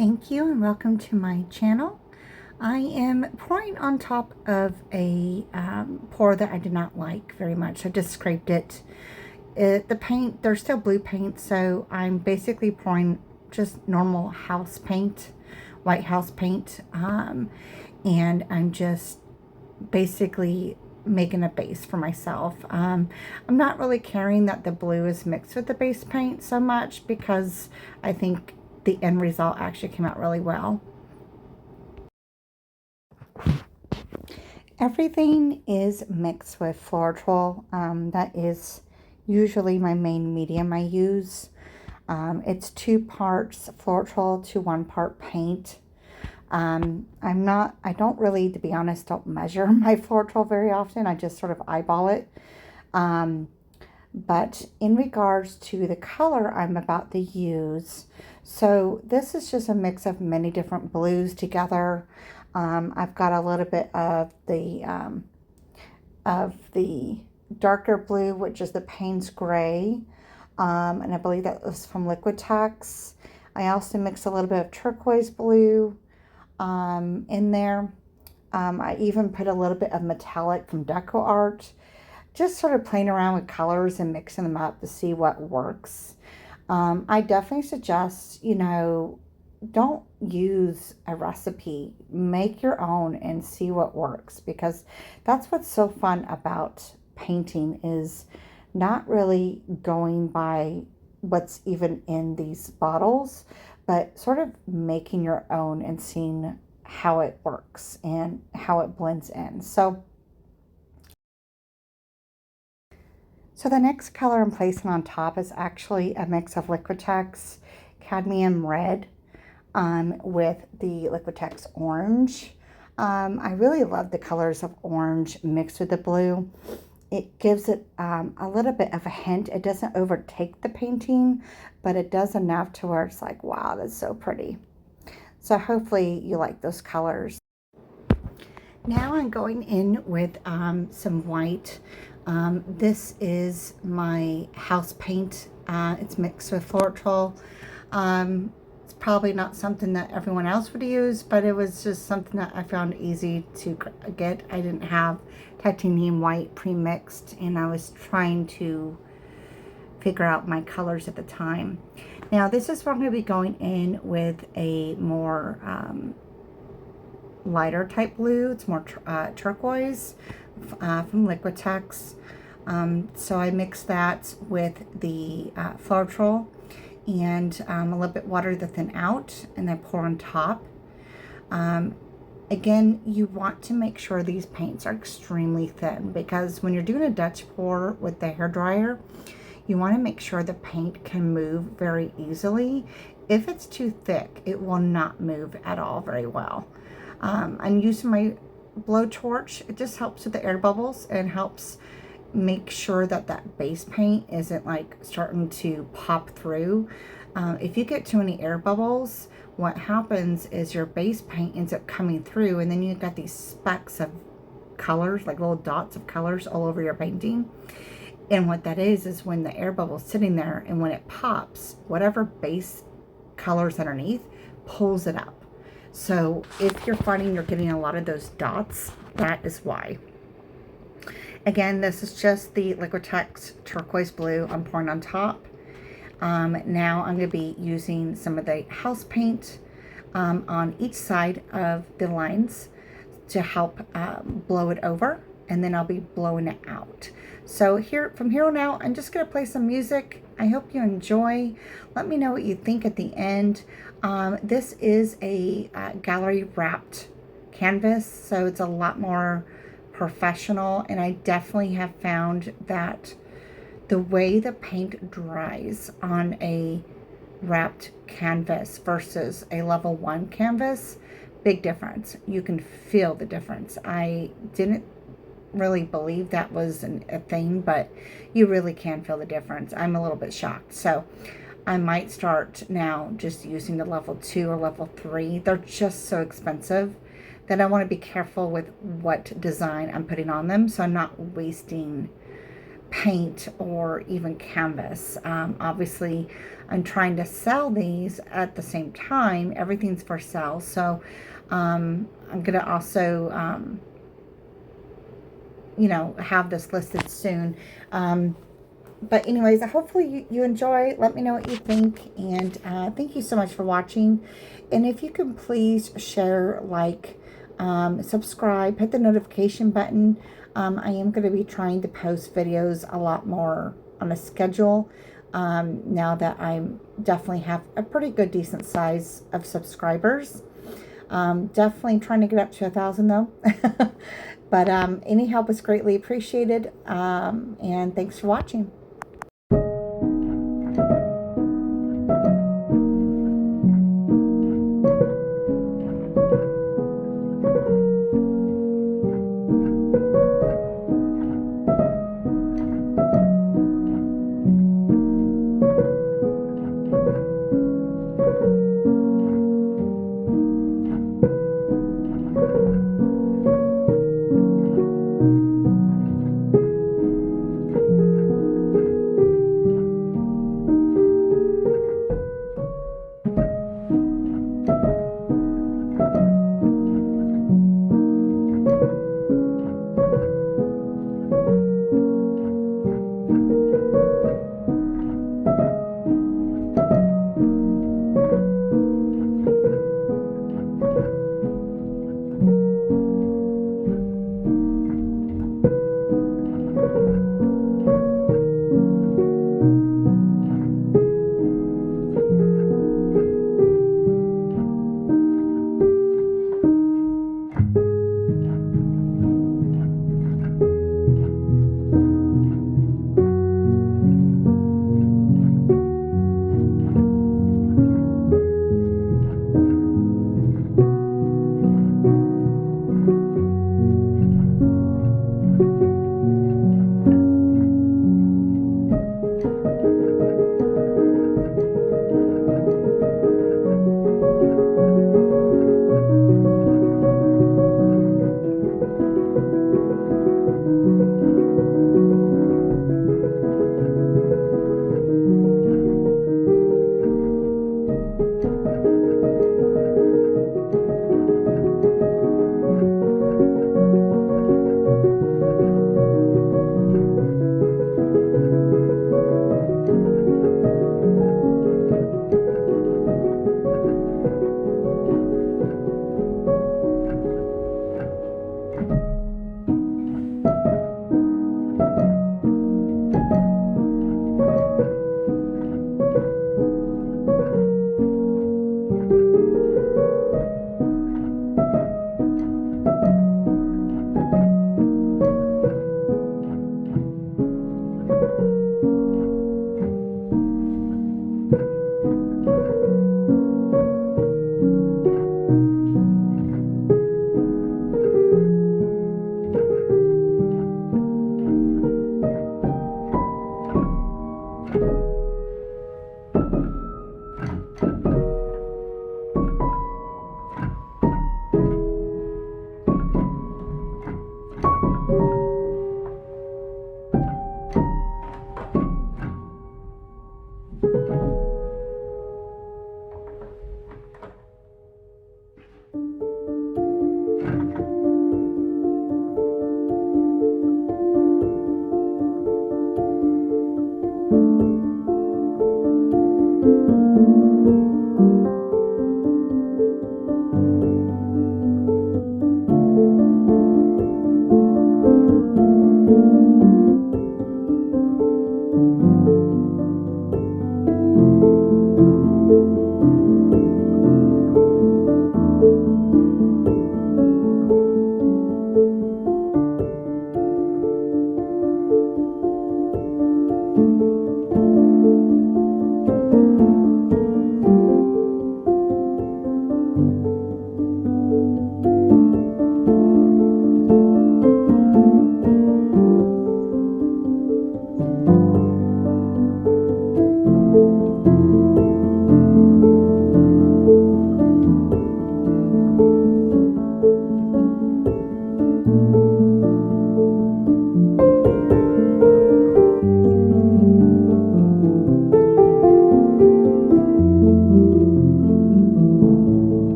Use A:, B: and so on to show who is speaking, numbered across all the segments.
A: Thank you and welcome to my channel. I am pouring on top of a pour that I did not like very much. I just scraped it. The paint, there's still blue paint, so I'm basically pouring just normal house paint, white house paint, and I'm just basically making a base for myself. I'm not really caring that the blue is mixed with the base paint so much because I think the end result actually came out really well. Everything is mixed with Floetrol. That is usually my main medium I use. It's 2 parts Floetrol to 1 part paint. I don't really, to be honest, don't measure my Floetrol very often. I just sort of eyeball it. But in regards to the color I'm about to use, so this is just a mix of many different blues together. I've got a little bit of the darker blue, which is the Payne's Gray, and I believe that was from Liquitex. I also mixed a little bit of turquoise blue in there. I even put a little bit of metallic from Deco Art. Just sort of playing around with colors and mixing them up to see what works. I definitely suggest, don't use a recipe. Make your own and see what works, because that's what's so fun about painting, is not really going by what's even in these bottles, but sort of making your own and seeing how it works and how it blends in. So the next color I'm placing on top is actually a mix of Liquitex Cadmium Red with the Liquitex Orange. I really love the colors of orange mixed with the blue. It gives it a little bit of a hint. It doesn't overtake the painting, but it does enough to where it's like, wow, that's so pretty. So hopefully you like those colors. Now I'm going in with some white. This is my house paint. It's mixed with Floetrol. It's probably not something that everyone else would use, but it was just something that I found easy to get. I didn't have titanium white pre-mixed, and I was trying to figure out my colors at the time. Now this is where I'm going to be going in with a more lighter type blue. It's more turquoise from Liquitex. So I mix that with the Floetrol and a little bit water to thin out, and I pour on top. Again, you want to make sure these paints are extremely thin, because when you're doing a Dutch pour with the hairdryer, you want to make sure the paint can move very easily. If it's too thick, it will not move at all very well. I'm using my blowtorch. It just helps with the air bubbles and helps make sure that that base paint isn't like starting to pop through. If you get too many air bubbles, what happens is your base paint ends up coming through, and then you've got these specks of colors, like little dots of colors all over your painting. And what that is when the air bubble's sitting there, and when it pops, whatever base colors underneath pulls it up. So if you're finding you're getting a lot of those dots, that is why. Again, this is just the Liquitex Turquoise Blue I'm pouring on top. Now I'm going to be using some of the house paint on each side of the lines to help blow it over, and then I'll be blowing it out. So from here on out, I'm just going to play some music. I hope you enjoy. Let me know what you think at the end. This is a gallery wrapped canvas, so it's a lot more professional, and I definitely have found that the way the paint dries on a wrapped canvas versus a level 1 canvas, big difference. You can feel the difference. I didn't really believe that was a thing, but you really can feel the difference. I'm a little bit shocked. So I might start now just using the level 2 or level 3. They're just so expensive that I want to be careful with what design I'm putting on them, so I'm not wasting paint or even canvas. Obviously, I'm trying to sell these at the same time. Everything's for sale. So I'm going to also, you know, have this listed soon. But anyways, hopefully you enjoy. Let me know what you think. And thank you so much for watching. And if you can please share, like, subscribe, hit the notification button. I am going to be trying to post videos a lot more on a schedule now that I definitely have a pretty good decent size of subscribers. Definitely trying to get up to 1,000 though. But any help is greatly appreciated. And thanks for watching.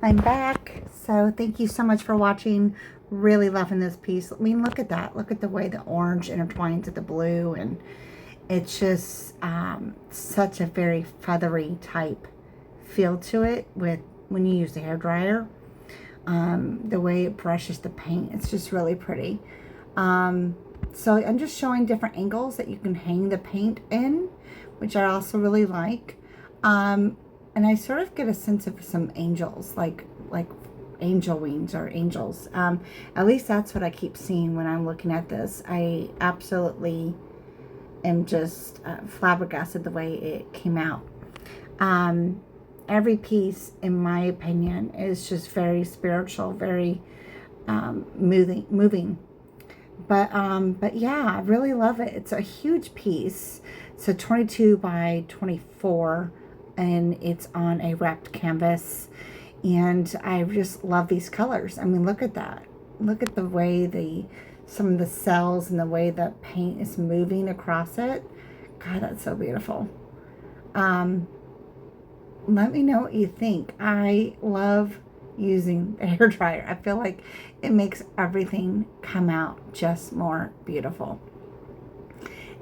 A: I'm back. So thank you so much for watching. Really loving this piece. I mean, look at that. Look at the way the orange intertwines with the blue, and it's just such a very feathery type feel to it with when you use the hairdryer. The way it brushes the paint, it's just really pretty. So I'm just showing different angles that you can hang the paint in, which I also really like. And I sort of get a sense of some angels, like angel wings or angels. At least that's what I keep seeing when I'm looking at this. I absolutely am just flabbergasted the way it came out. Every piece, in my opinion, is just very spiritual, very moving. But yeah, I really love it. It's a huge piece. It's a 22 by 24, and it's on a wrapped canvas. And I just love these colors. I mean, look at that. Look at the way some of the cells and the way the paint is moving across it. God, that's so beautiful. Let me know what you think. I love using the hairdryer. I feel like it makes everything come out just more beautiful.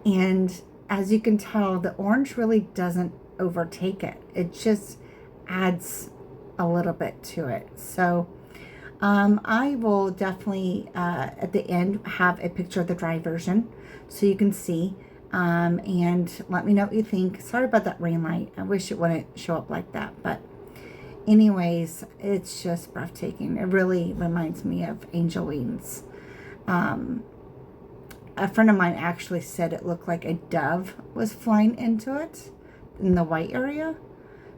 A: And as you can tell, the orange really doesn't overtake it. It just adds a little bit to it. So I will definitely at the end have a picture of the dry version so you can see. And let me know what you think. Sorry about that rain light. I wish it wouldn't show up like that, but anyways, it's just breathtaking. It really reminds me of angel wings. A friend of mine actually said it looked like a dove was flying into it in the white area.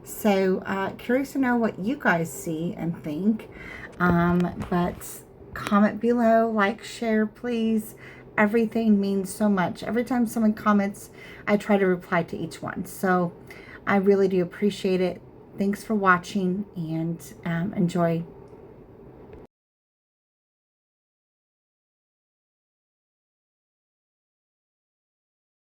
A: So curious to know what you guys see and think. But comment below, like, share, please. Everything means so much. Every time someone comments, I try to reply to each one. So I really do appreciate it. Thanks for watching, and enjoy